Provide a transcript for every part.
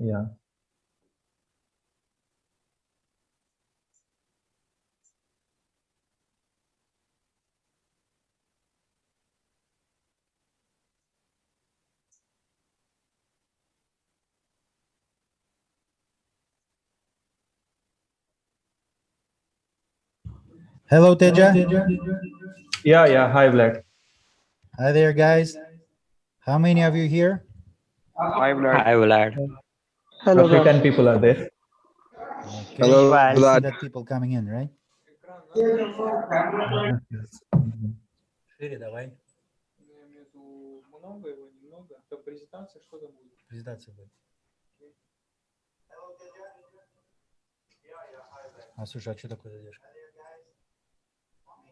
Yeah. Hello, Teja. Yeah. Hi, Vlad. Hi there, guys. How many of you here? Hi, Vlad. Hi, Vlad. Hello, Roughly Vlad. 10 people are there. Okay. Hello, I see Vlad. that people coming in, right? Шире давай. Много его, немного. Там презентация, что там будет? Презентация будет. А слушай, а что такое задержка?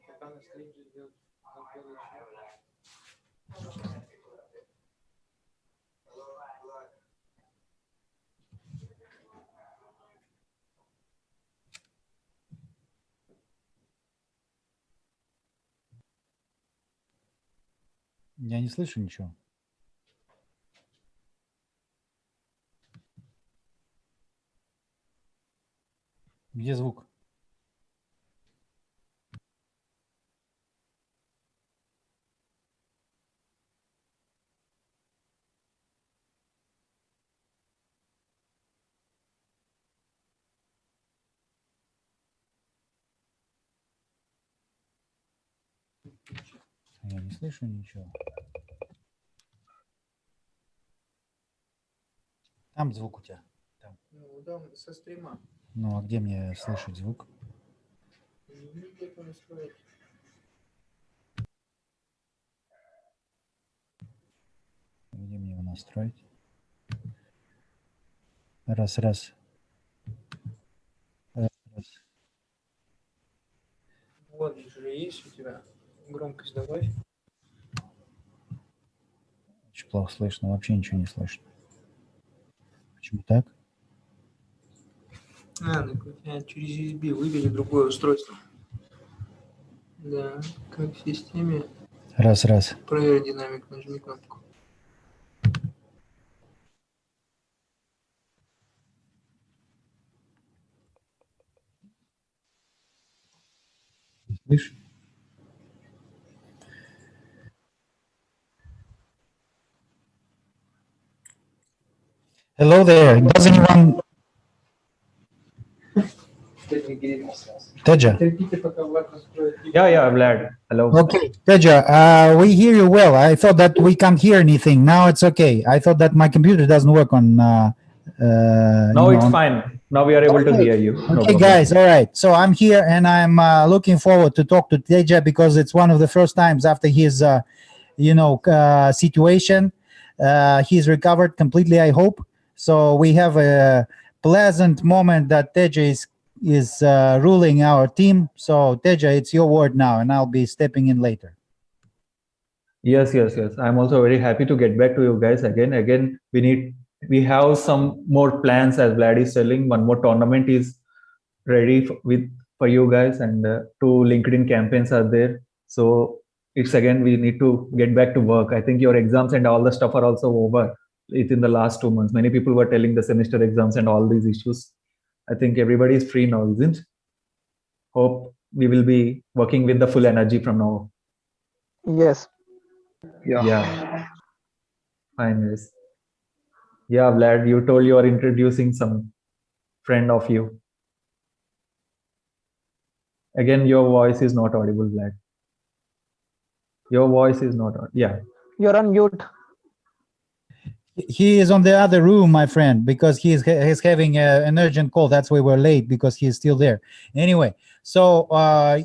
Пока на стрим же идет. Я не слышу ничего. Где звук? Я не слышу ничего. Там звук у тебя. Там. Ну, там со стрима. Ну, а где мне слышать звук? Где-то настроить. Где мне его настроить? Раз. Раз. Вот же есть у тебя. Громкость добавь. Очень плохо слышно. Вообще ничего не слышно. Почему так? Так у тебя через USB выбери другое устройство. Да, как в системе. Раз. Проверь динамик, нажми кнопку. Слышишь? Hello there. Does anyone Teja. Терпите, пока Влад настроит. Yeah, Vlad. Hello. Okay, Teja, we hear you well. I thought that we can't hear anything. Now it's okay. I thought that my computer doesn't work on. Now it's fine. Now we are able to hear you. No Okay, problem. guys. All right. So I'm here, and I'm looking forward to talk to Teja because it's one of the first times after his, situation. He's recovered completely, I hope. So we have a pleasant moment that Teja is ruling our team. So Teja, it's your word now, and I'll be stepping in later. Yes. I'm also very happy to get back to you guys again. Again, we have some more plans, as Vlad is telling. One more tournament is ready for you guys, and two LinkedIn campaigns are there. So it's again, we need to get back to work. I think your exams and all the stuff are also over within the last 2 months. Many people were telling the semester exams and all these issues. I think everybody is free now, isn't? Hope we will be working with the full energy from now. Yes. Yeah. Fine. Yes. Yeah, Vlad, you told you are introducing some friend of you. Again, your voice is not audible, Vlad. Your voice is not audible. Yeah. You're on mute. He is on the other room, my friend, because he's having an urgent call. That's why we're late, because he's still there. Anyway, so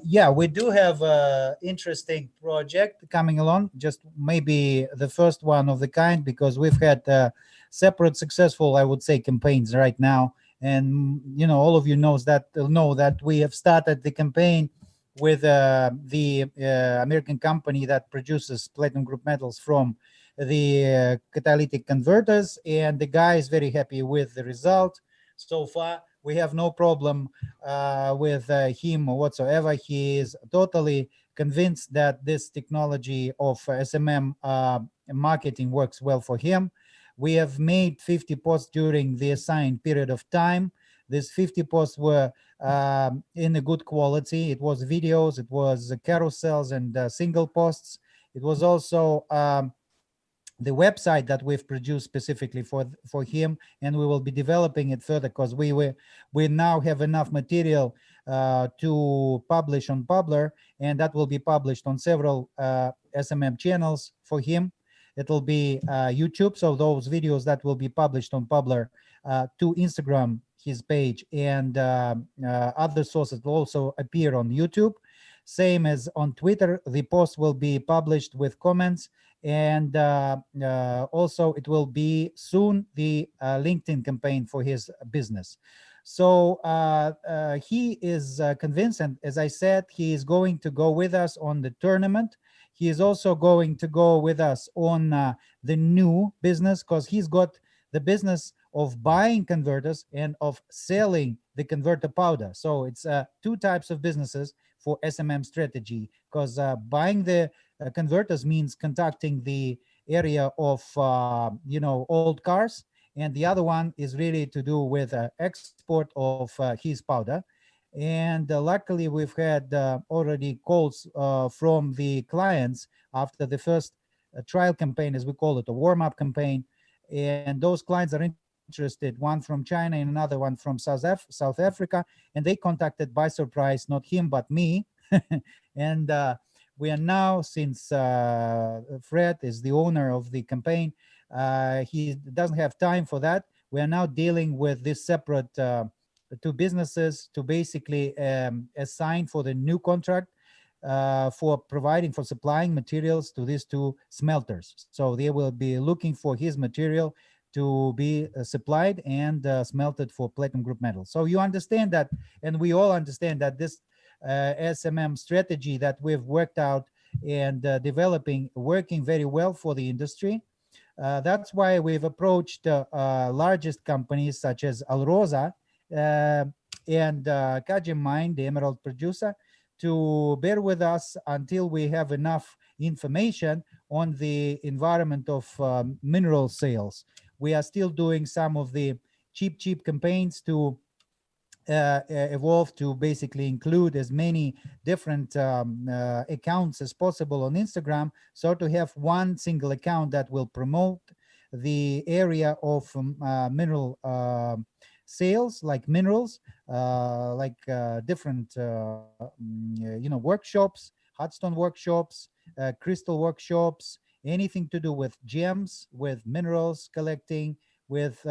yeah, we do have an interesting project coming along, just maybe the first one of the kind, because we've had separate successful, I would say, campaigns right now. And, all of you know that we have started the campaign with the American company that produces platinum group metals from the catalytic converters, and the guy is very happy with the result so far. We have no problem with him whatsoever. He is totally convinced that this technology of SMM marketing works well for him. We have made 50 posts during the assigned period of time. These 50 posts were in a good quality. It was videos, it was carousels and single posts. It was also the website that we've produced specifically for him, and we will be developing it further because we now have enough material to publish on Publer, and that will be published on several SMM channels for him. It will be YouTube, so those videos that will be published on Publer to Instagram, his page, and other sources will also appear on YouTube. Same as on Twitter, the post will be published with comments, and also it will be soon the LinkedIn campaign for his business. So he is convinced, and as I said, he is going to go with us on the tournament. He is also going to go with us on the new business, because he's got the business of buying converters and of selling the converter powder. So it's two types of businesses for SMM strategy, because buying the converters means contacting the area of old cars, and the other one is really to do with export of his powder. And luckily we've had already calls from the clients after the first trial campaign, as we call it, a warm-up campaign, and those clients are interested, one from China and another one from South Africa, and they contacted by surprise, not him but me. And we are now, since Fred is the owner of the campaign, he doesn't have time for that. We are now dealing with this separate two businesses to basically assign for the new contract for supplying materials to these two smelters. So they will be looking for his material to be supplied and smelted for platinum group metals. So you understand that, and we all understand that this SMM strategy that we've worked out and developing, working very well for the industry. That's why we've approached largest companies such as Alrosa and CAMPAIGN'2021, the emerald producer, to bear with us until we have enough information on the environment of mineral sales. We are still doing some of the cheap campaigns to evolve to basically include as many different accounts as possible on Instagram, so to have one single account that will promote the area of mineral sales like minerals, like different workshops, hardstone workshops, crystal workshops, anything to do with gems, with minerals collecting, with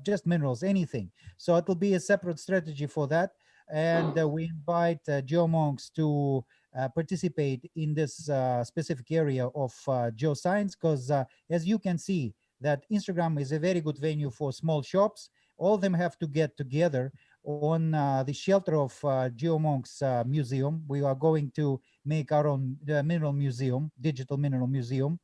just minerals, anything. So it'll be a separate strategy for that. And we invite geomonks to participate in this specific area of geoscience, because as you can see, that Instagram is a very good venue for small shops. All of them have to get together on the shelter of Geomonks Museum. We are going to make our own mineral museum, digital mineral museum.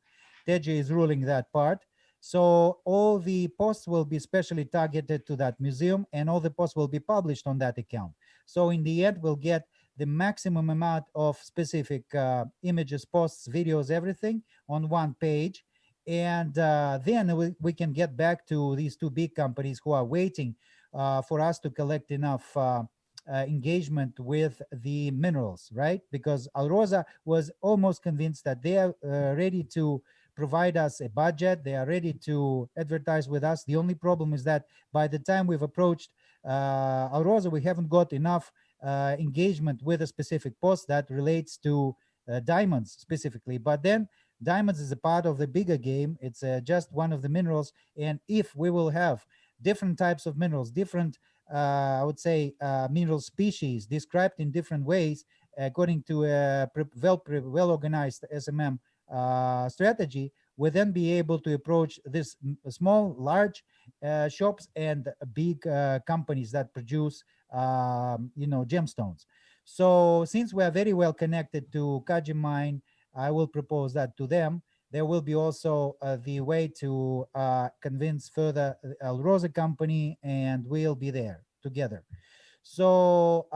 Teja is ruling that part. So all the posts will be specially targeted to that museum, and all the posts will be published on that account. So in the end, we'll get the maximum amount of specific images, posts, videos, everything on one page. And then we can get back to these two big companies who are waiting for us to collect enough engagement with the minerals, right? Because Alrosa was almost convinced that they are ready to provide us a budget. They are ready to advertise with us. The only problem is that by the time we've approached Alrosa, we haven't got enough engagement with a specific post that relates to diamonds specifically. But then diamonds is a part of the bigger game. It's just one of the minerals. And if we will have different types of minerals, different, I would say, mineral species described in different ways, according to a well-organized SMM strategy, we then be able to approach this small, large shops and big companies that produce, gemstones. So since we are very well connected to Kaji Mine, I will propose that to them. There will be also the way to convince further Alrosa company, and we'll be there together. So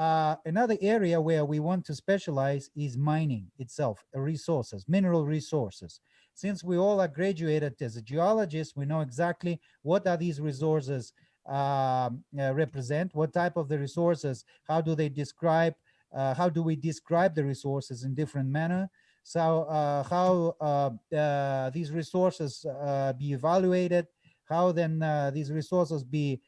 another area where we want to specialize is mining itself, resources, mineral resources. Since we all are graduated as a geologist, we know exactly what are these resources represent, what type of the resources, how do they describe, how do we describe the resources in different manner. So how these resources be evaluated, how then these resources be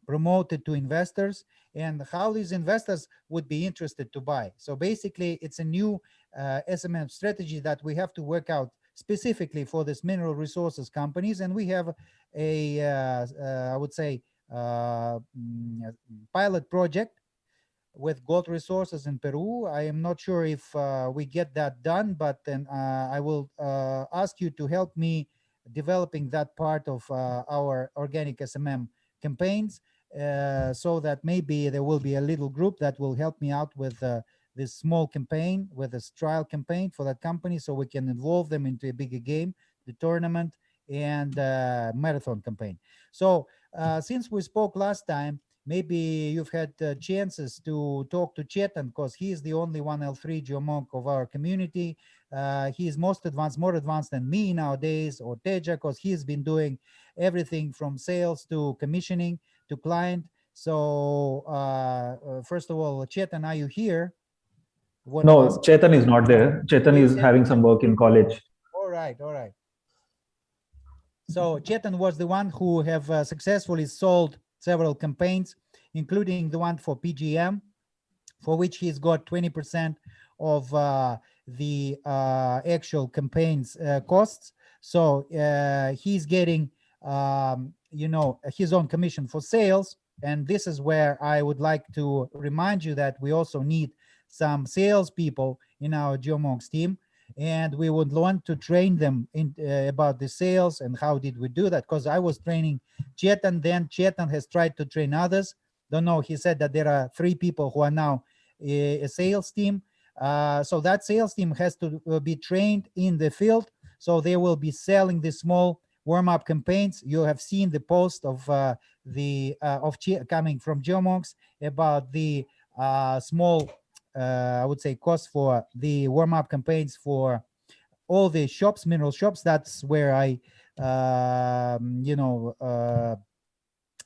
promoted to investors, and how these investors would be interested to buy. So basically, it's a new SMM strategy that we have to work out specifically for this mineral resources companies. And we have a, I would say, pilot project with gold resources in Peru. I am not sure if we get that done, but then I will ask you to help me developing that part of our organic SMM campaigns, so that maybe there will be a little group that will help me out with this small campaign, with this trial campaign for that company, so we can involve them into a bigger game, the tournament and marathon campaign. So since we spoke last time, maybe you've had chances to talk to Chetan, because he is the only 1L3 geomonk of our community. He is most advanced, more advanced than me nowadays, or Teja, because he's been doing everything from sales to commissioning to client. So first of all, Chetan, are you here? No, Chetan is not there. Chetan is having some work in college. All right, all right. So Chetan was the one who have successfully sold several campaigns, including the one for PGM, for which he's got 20% of the actual campaigns costs. So he's getting, his own commission for sales. And this is where I would like to remind you that we also need some salespeople in our GeoMonks team. And we would want to train them in about the sales and how did we do that, because I was training Chetan, then Chetan has tried to train others. Don't know, he said that there are 3 people who are now a sales team. So that sales team has to be trained in the field, so they will be selling the small warm-up campaigns. You have seen the post of coming from GeoMonks about the small I would say cost for the warm-up campaigns for all the shops, mineral shops. That's where I,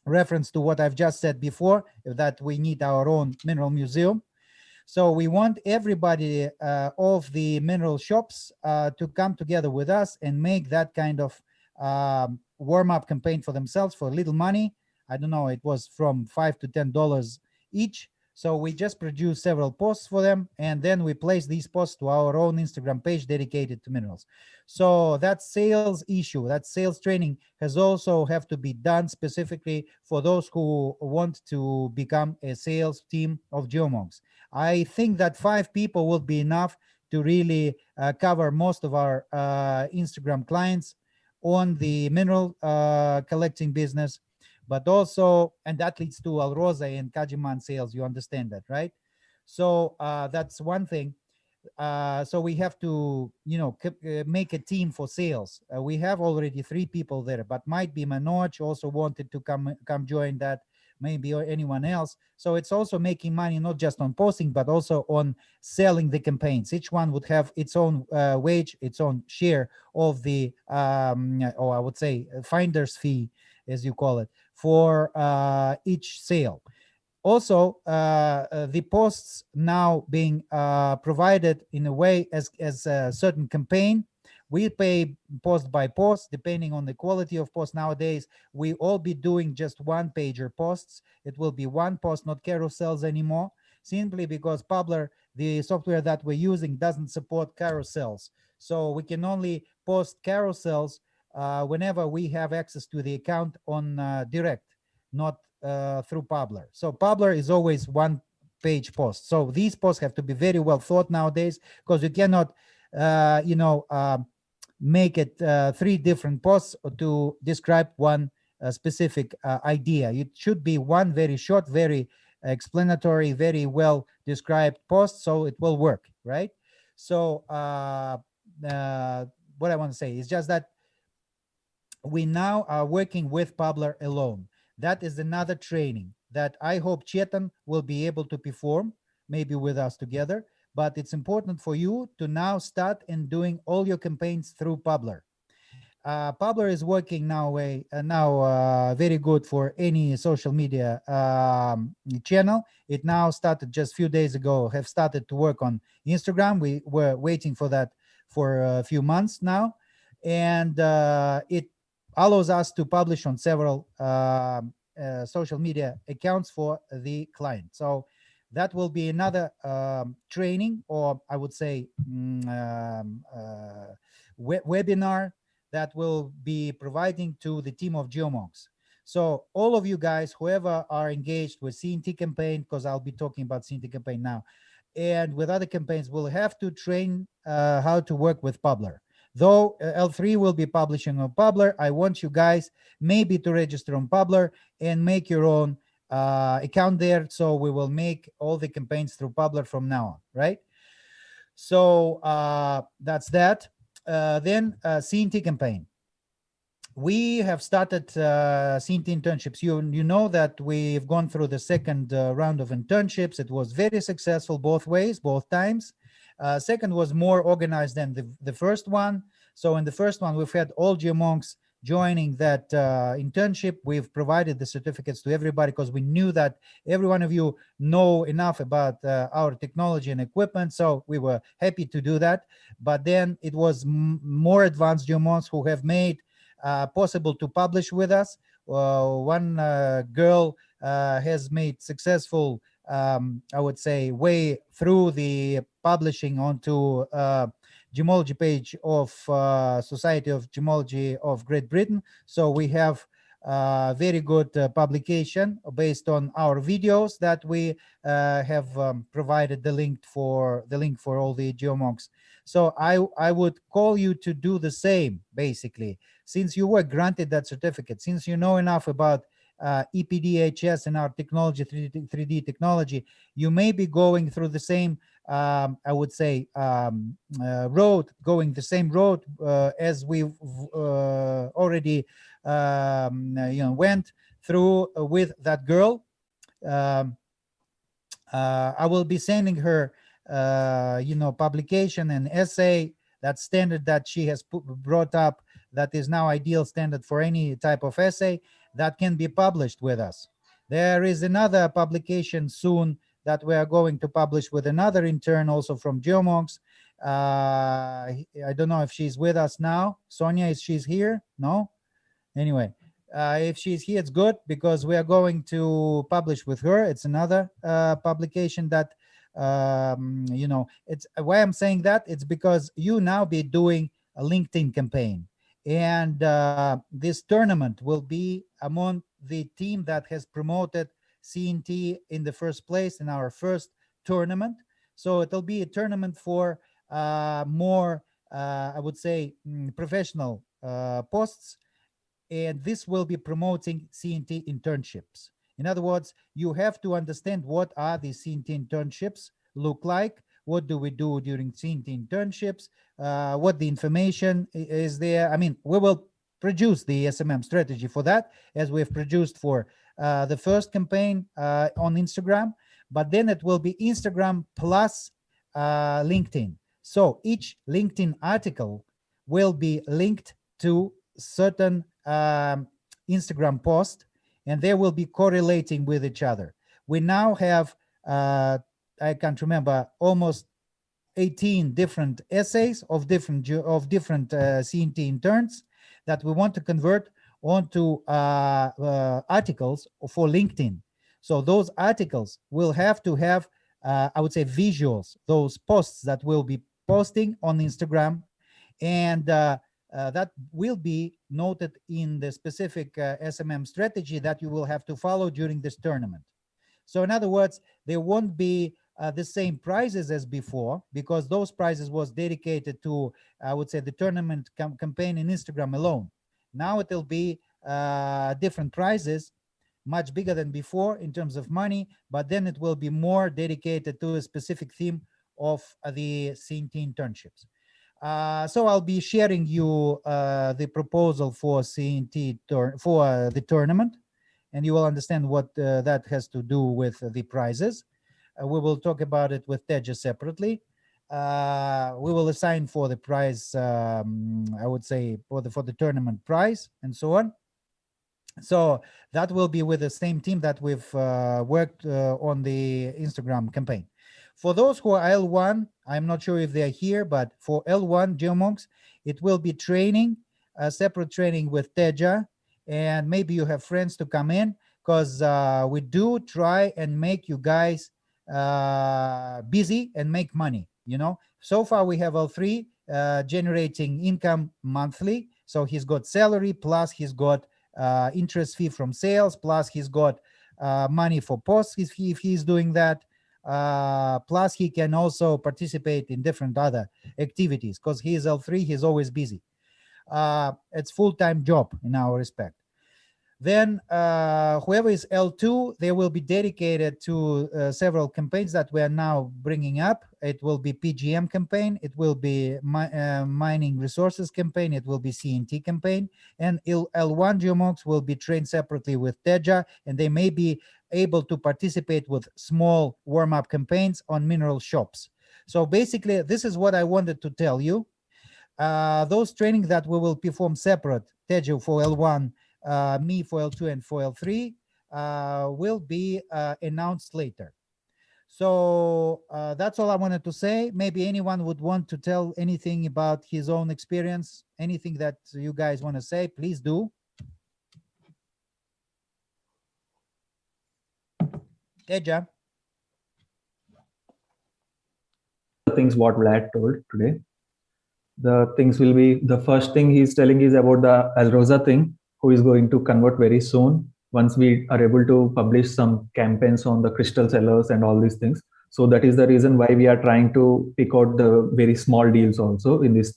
reference to what I've just said before, that we need our own mineral museum. So we want everybody of the mineral shops to come together with us and make that kind of warm-up campaign for themselves for little money. I don't know, it was from $5 to $10 each. So we just produce several posts for them, and then we place these posts to our own Instagram page dedicated to minerals. So that sales issue, that sales training has also have to be done specifically for those who want to become a sales team of Geomonks. I think that 5 people will be enough to really cover most of our Instagram clients on the mineral collecting business, but also, and that leads to Alrosa and Kajiman sales. You understand that, right? So that's one thing. So we have to, make a team for sales. We have already 3 people there, but might be Manoj also wanted to come join that, maybe, or anyone else. So it's also making money not just on posting, but also on selling the campaigns. Each one would have its own wage, its own share of the, or I would say, finder's fee, as you call it, for each sale. Also, the posts now being provided in a way as a certain campaign. We pay post by post depending on the quality of post. Nowadays we all be doing just 1-pager posts. It will be one post, not carousels anymore, simply because Publer, the software that we're using, doesn't support carousels. So we can only post carousels whenever we have access to the account on direct, not through Publer. So Publer is always 1-page post. So these posts have to be very well thought nowadays, because you cannot, make it 3 different posts to describe one specific idea. It should be one very short, very explanatory, very well described post, so it will work, right? So what I want to say is just that we now are working with Publer alone. That is another training that I hope Chetan will be able to perform, maybe with us together. But it's important for you to now start and doing all your campaigns through Publer. Publer is working now very good for any social media channel. It now started just a few days ago, have started to work on Instagram. We were waiting for that for a few months now. And it allows us to publish on several social media accounts for the client. So that will be another training, or I would say webinar that will be providing to the team of Geomonks. So all of you guys, whoever are engaged with CNT campaign, because I'll be talking about CNT campaign now, and with other campaigns, will have to train how to work with Publer. Though L3 will be publishing on Publer, I want you guys maybe to register on Publer and make your own account there. So we will make all the campaigns through Publer from now on, right? So that's that. Then CNT campaign. We have started CNT internships. You know that we've gone through the second round of internships. It was very successful both ways, both times. Second was more organized than the first one. So in the first one, we've had all Geomonks joining that internship. We've provided the certificates to everybody because we knew that every one of you know enough about our technology and equipment. So we were happy to do that. But then it was more advanced Geomonks who have made possible to publish with us. One girl has made successful, I would say, way through the publishing onto gemology page of Society of Gemology of Great Britain. So we have very good publication based on our videos that we have provided the link for all the Geomonks. So I would call you to do the same, basically, since you were granted that certificate, since you know enough about EPDHS and our technology, 3D technology. You may be going through the same, I would say, going the same road as we've already went through with that girl. I will be sending her publication and essay, that standard that she has brought up, that is now ideal standard for any type of essay that can be published with us. There is another publication soon that we are going to publish with another intern also from Geomonks. I don't know if she's with us now. Sonia, is she's here? No? Anyway, If she's here, it's good because we are going to publish with her. It's another publication that, you know, it's why I'm saying that. It's because you now be doing a LinkedIn campaign. And this tournament will be among the team that has promoted CNT in the first place in our first tournament. So it'll be a tournament for more, I would say, professional posts, and this will be promoting CNT internships. In other words, you have to understand what are the CNT internships look like, what do we do during CNT internships, what the information is there. I mean, we will produce the SMM strategy for that, as we've produced for the first campaign on Instagram, but then it will be Instagram plus LinkedIn. So each LinkedIn article will be linked to certain Instagram post, and they will be correlating with each other. We now have, I can't remember, almost 18 different essays of different CNT interns that we want to convert onto articles for LinkedIn. So those articles will have to have, I would say, visuals, those posts that we'll be posting on Instagram, and that will be noted in the specific SMM strategy that you will have to follow during this tournament. So in other words, there won't be the same prizes as before, because those prizes was dedicated to, I would say, the tournament campaign in Instagram alone. Now it'll be different prizes, much bigger than before in terms of money, but then it will be more dedicated to a specific theme of the CNT internships. So I'll be sharing you the proposal for CNT for the tournament, and you will understand what that has to do with the prizes. We will talk about it with Teja separately. We will assign for the prize, I would say, for the tournament prize and so on. So that will be with the same team that we've worked on the Instagram campaign. For those who are L1, I'm not sure if they're here, but for L1 Geomonks, it will be training, a separate training with Teja, and maybe you have friends to come in, because we do try and make you guys busy and make money. You know, so far we have L3 generating income monthly. So he's got salary, plus he's got interest fee from sales, plus he's got money for posts if he's doing that. Plus he can also participate in different other activities, because he is L3, he's always busy. It's full-time job in our respect. Then whoever is L2, they will be dedicated to several campaigns that we are now bringing up. It will be PGM campaign, it will be mining resources campaign, it will be CNT campaign, and L1 Geomonks will be trained separately with Teja, and they may be able to participate with small warm-up campaigns on mineral shops. So basically, this is what I wanted to tell you. Those trainings that we will perform separate, Teja for L1, me for L2 and for L3, will be announced later. So that's all I wanted to say. Maybe anyone would want to tell anything about his own experience, anything that you guys want to say, please do. Teja. The things what Vlad told today. The things will be, the first thing he's telling is about the Alrosa thing, who is going to convert very soon once we are able to publish some campaigns on the crystal sellers and all these things. So that is the reason why we are trying to pick out the very small deals also in this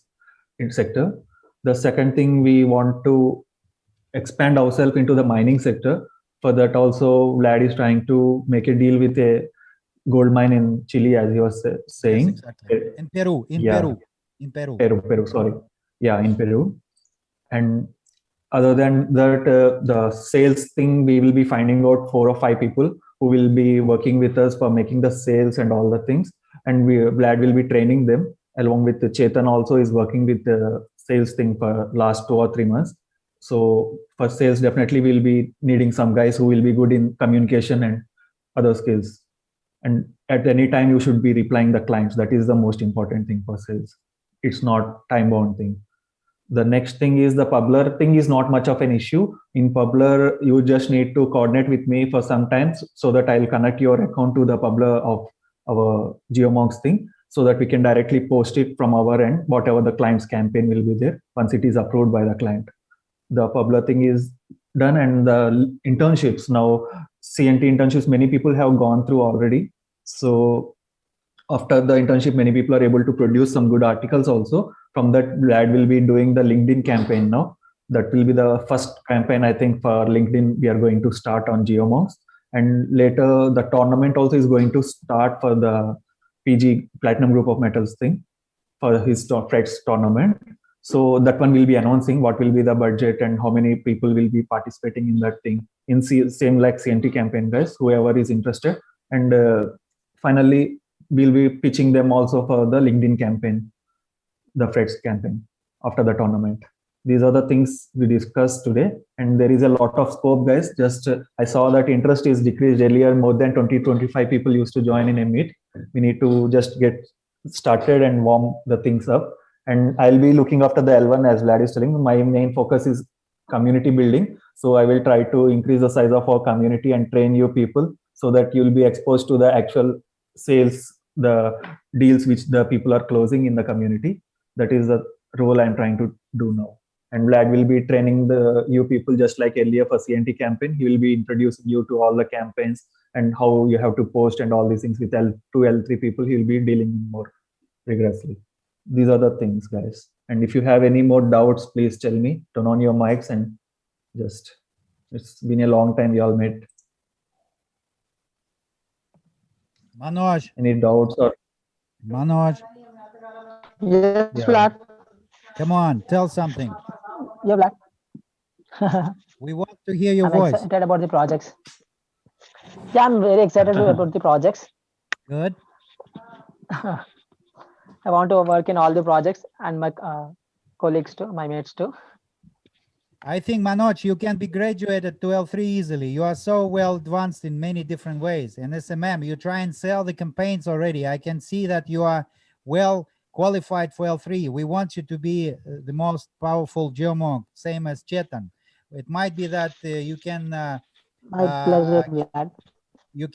sector. The second thing, we want to expand ourselves into the mining sector. For that also, Vlad is trying to make a deal with a gold mine in Chile, as he was saying. Yes, exactly. In Peru, Peru, sorry. Yeah, in Peru. And other than that, the sales thing, we will be finding out 4 or 5 people who will be working with us for making the sales and all the things. And Vlad will be training them, along with Chetan also is working with the sales thing for last 2 or 3 months. So for sales, definitely we'll be needing some guys who will be good in communication and other skills. And at any time, you should be replying the clients. That is the most important thing for sales. It's not time-bound thing. The next thing is the Publer thing is not much of an issue. In Publer, you just need to coordinate with me for some time so that I'll connect your account to the Publer of our GeoMonks thing so that we can directly post it from our end, whatever the client's campaign will be there once it is approved by the client. The Publer thing is done, and the internships now, CNT internships, many people have gone through already. So after the internship, many people are able to produce some good articles also. From that, Vlad will be doing the LinkedIn campaign now. That will be the first campaign, I think, for LinkedIn we are going to start on GeoMonks. And later, the tournament also is going to start for the PG Platinum Group of Metals thing for his Fred's tournament. So that one will be announcing what will be the budget and how many people will be participating in that thing. In same like CNT campaign, guys, whoever is interested. And finally, we'll be pitching them also for the LinkedIn campaign, the Fred's campaign after the tournament. These are the things we discussed today, and there is a lot of scope, guys. Just I saw that interest is decreased earlier. More than 20-25 people used to join in a meet. We need to just get started and warm the things up. And I'll be looking after the L1, as Vlad is telling. My main focus is community building. So I will try to increase the size of our community and train you people so that you'll be exposed to the actual sales, the deals which the people are closing in the community. That is the role I'm trying to do now. And Vlad will be training the you people just like earlier for CNT campaign. He will be introducing you to all the campaigns and how you have to post and all these things with L2, L3 people. He will be dealing more rigorously. These are the things, guys. And if you have any more doubts, please tell me. Turn on your mics and just, it's been a long time we all met. Manoj. Any doubts or? Manoj. Yes, Yeah. Vlad. Come on, tell something. Yeah, Vlad. We want to hear your I'm voice. excited about the projects. Yeah, I'm very excited about the projects. Good. I want to work in all the projects and my colleagues too, my mates too. I think, Manoj, you can be graduated to L3 easily. You are so well advanced in many different ways. And SMM, you try and sell the campaigns already. I can see that you are well qualified for L3. We want you to be the most powerful geomonk, same as Chetan. It might be that you can My pleasure, Vlad. you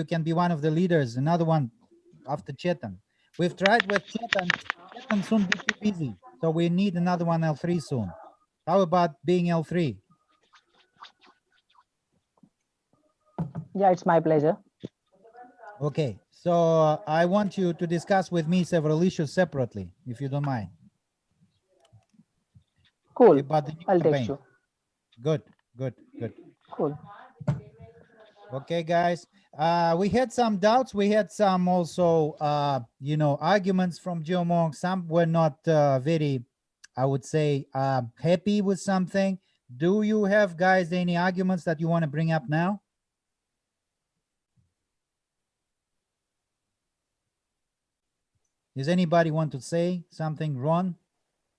can be one of the leaders, another one after Chetan. We've tried with Chetan. Chetan soon be too busy, so we need another one L3 soon. How about being L3? Yeah, it's my pleasure. Okay, so I want you to discuss with me several issues separately, if you don't mind. Cool. About the new I'll campaign. text you. Good, good, good. Cool. Okay, guys. We had some doubts. We had some also, arguments from GeoMonk. Some were not very, I would say, happy with something. Do you have, guys, any arguments that you want to bring up now? Does anybody want to say something, Ron?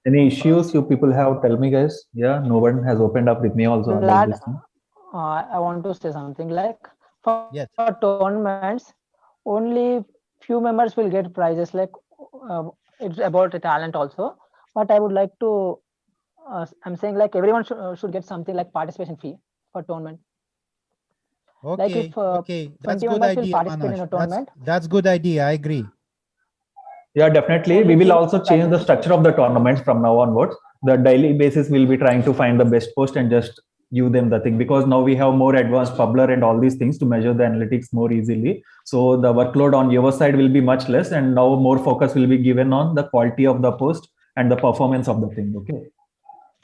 Any issues you people have, tell me, guys. Yeah, no one has opened up with me also about Vlad, this thing. I want to say something like for, Yes. for tournaments, only few members will get prizes. Like it's about the talent also. But I would like to, I'm saying like everyone should get something like participation fee for tournament. Okay, Like if okay, that's 20 good members will idea, participate in a Manoj. tournament. That's good idea. I agree. Yeah, definitely. Only We will few also change the prizes. structure of the tournaments from now onwards. The daily basis will be trying to find the best post and just give them the thing, because now we have more advanced Publer and all these things to measure the analytics more easily. So the workload on your side will be much less, and now more focus will be given on the quality of the post and the performance of the thing. Okay.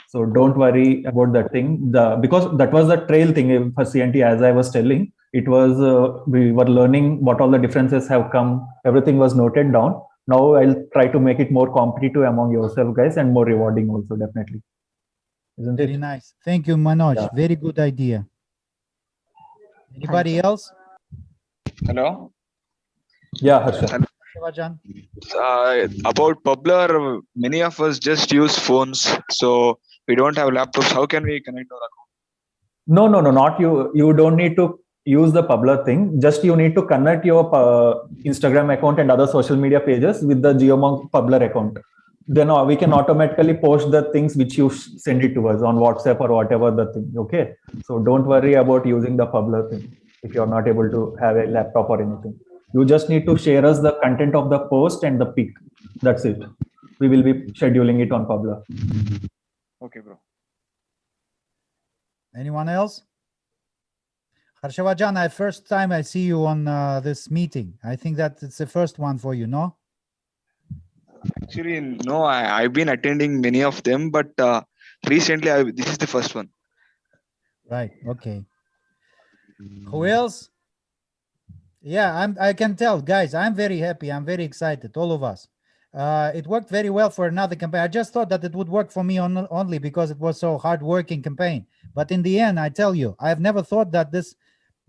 So don't worry about that thing. Because that was the trail thing for CNT, as I was telling. It was we were learning what all the differences have come. Everything was noted down. Now I'll try to make it more competitive among yourself, guys, and more rewarding also, definitely. Isn't Very it? nice. Thank you, Manoj. Yeah. Very good idea. Anybody else? Hello. Yeah, Harsha. Vajan? About Publer, many of us just use phones, so we don't have laptops. How can we connect our account? No, not you. You don't need to use the Publer thing. Just you need to connect your Instagram account and other social media pages with the GeoMonk Publer account. then we can automatically post the things which you send it to us on WhatsApp or whatever the thing. Okay, so don't worry about using the Publer thing if you're not able to have a laptop or anything. You just need to share us the content of the post and the pic. That's it. We will be scheduling it on Publer. Okay, bro. Anyone else? Harshavajan, first time I see you on this meeting. I think that it's the first one for you, no? Actually, no, I've been attending many of them, but recently this is the first one. Right. Okay. Who else? Yeah, I can tell, guys. I'm very happy. I'm very excited. All of us. It worked very well for another campaign. I just thought that it would work for me only because it was so hard-working campaign. But in the end, I tell you, I've never thought that this,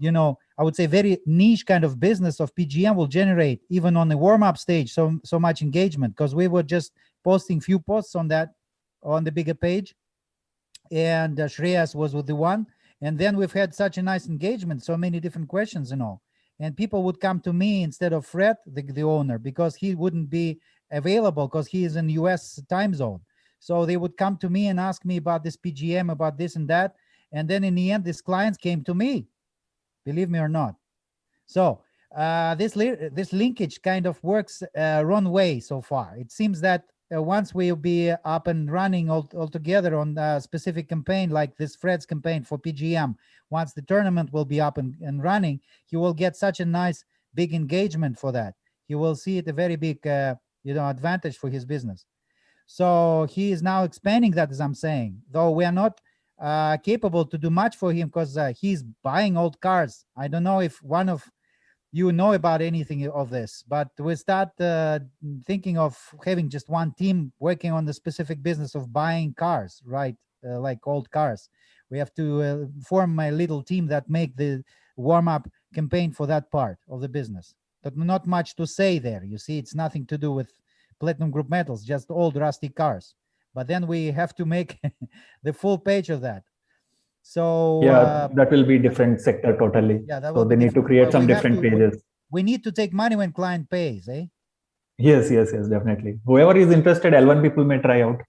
I would say very niche kind of business of PGM will generate even on the warm-up stage so much engagement, because we were just posting few posts on that on the bigger page, and Shreyas was with the one, and then we've had such a nice engagement, so many different questions and all. And people would come to me instead of Fred, the owner, because he wouldn't be available because he is in US time zone. So they would come to me and ask me about this PGM, about this and that. And then in the end, these clients came to me, believe me or not. So this linkage kind of works wrong way so far. It seems that once we'll be up and running all together on a specific campaign like this Fred's campaign for PGM, once the tournament will be up and running, he will get such a nice big engagement for that. He will see it a very big advantage for his business. So he is now expanding that, as I'm saying, though we are not capable to do much for him because he's buying old cars. I don't know if one of you know about anything of this, but we start thinking of having just one team working on the specific business of buying cars, right? Like old cars. We have to form a little team that make the warm-up campaign for that part of the business. But not much to say there. You see, it's nothing to do with platinum group metals, just old rusty cars. But then we have to make the full page of that. So yeah, that will be different sector totally. Yeah, that so will they need to create some different pages. We need to take money when client pays, eh? Yes, definitely. Whoever is interested, L1 people may try out,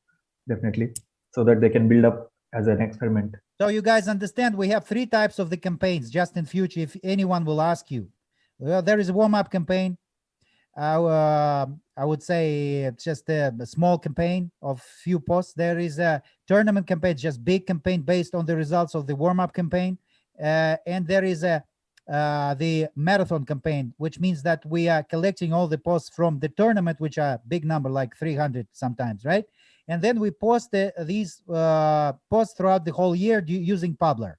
definitely, so that they can build up as an experiment. So you guys understand we have 3 types of the campaigns, just in future, if anyone will ask you. Well, there is a warm-up campaign. I would say it's just a small campaign of few posts. There is a tournament campaign, just big campaign based on the results of the warm-up campaign. And there is the marathon campaign, which means that we are collecting all the posts from the tournament, which are big number, like 300 sometimes, right? And then we post these posts throughout the whole year using Publer.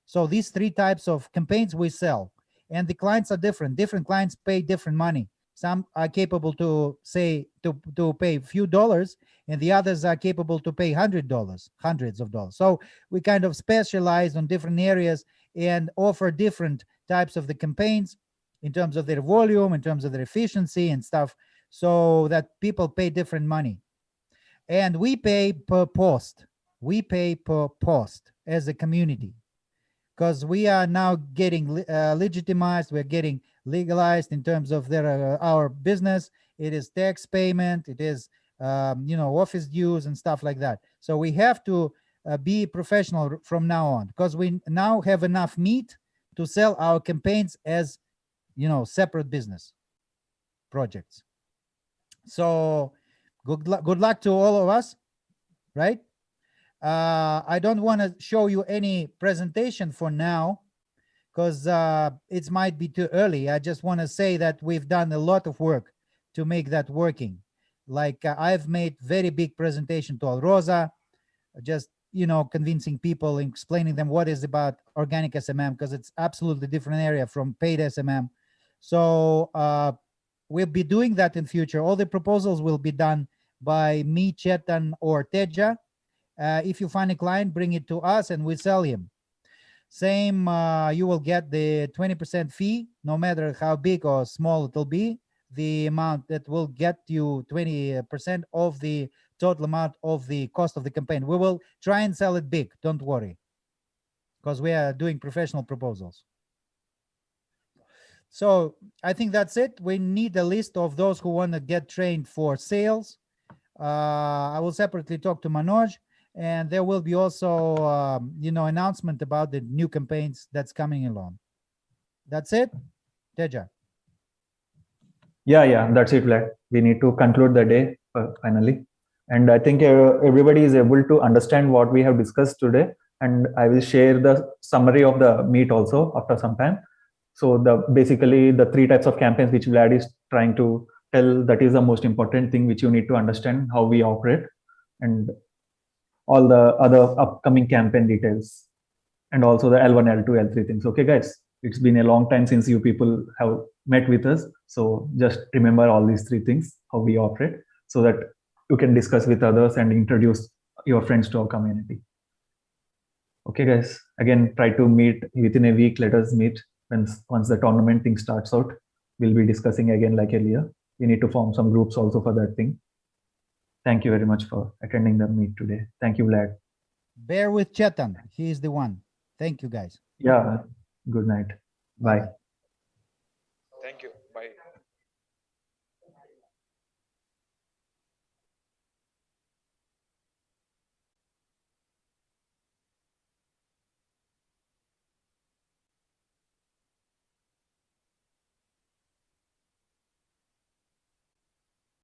So these 3 types of campaigns we sell, and the clients are different. Different clients pay different money. Some are capable to say to pay a few dollars, and the others are capable to pay $100, hundreds of dollars. So we kind of specialize on different areas and offer different types of the campaigns in terms of their volume, in terms of their efficiency and stuff, so that people pay different money. And we pay per post. We pay per post as a community, because we are now getting legitimized. We're getting legalized in terms of our business. It is tax payment. It is office dues and stuff like that. So we have to be professional from now on, because we now have enough meat to sell our campaigns as separate business projects. So good luck to all of us, right? I don't want to show you any presentation for now, because it might be too early. I just want to say that we've done a lot of work to make that working. Like I've made very big presentation to Alrosa, just convincing people and explaining them what is about organic SMM, because it's absolutely different area from paid SMM. So we'll be doing that in future. All the proposals will be done by me, Chetan, or Teja. If you find a client, bring it to us and we sell him. Same, you will get the 20% fee, no matter how big or small it will be. The amount that will get you 20% of the total amount of the cost of the campaign. We will try and sell it big, don't worry, because we are doing professional proposals. So I think that's it. We need a list of those who want to get trained for sales. I will separately talk to Manoj, and there will be also, announcement about the new campaigns that's coming along. That's it, Teja. Yeah, that's it, Vlad. We need to conclude the day finally. And I think everybody is able to understand what we have discussed today. And I will share the summary of the meet also after some time. So basically the 3 types of campaigns which Vlad is trying to tell, that is the most important thing which you need to understand how we operate, and all the other upcoming campaign details, and also the L1, L2, L3 things. Okay, guys, it's been a long time since you people have met with us. So just remember all these 3 things, how we operate, so that you can discuss with others and introduce your friends to our community. Okay, guys, again, try to meet within a week. Let us meet once the tournament thing starts out. We'll be discussing again like earlier. We need to form some groups also for that thing. Thank you very much for attending the meet today. Thank you, Vlad. Bear with Chetan. He is the one. Thank you, guys. Yeah, good night. Bye. Bye-bye.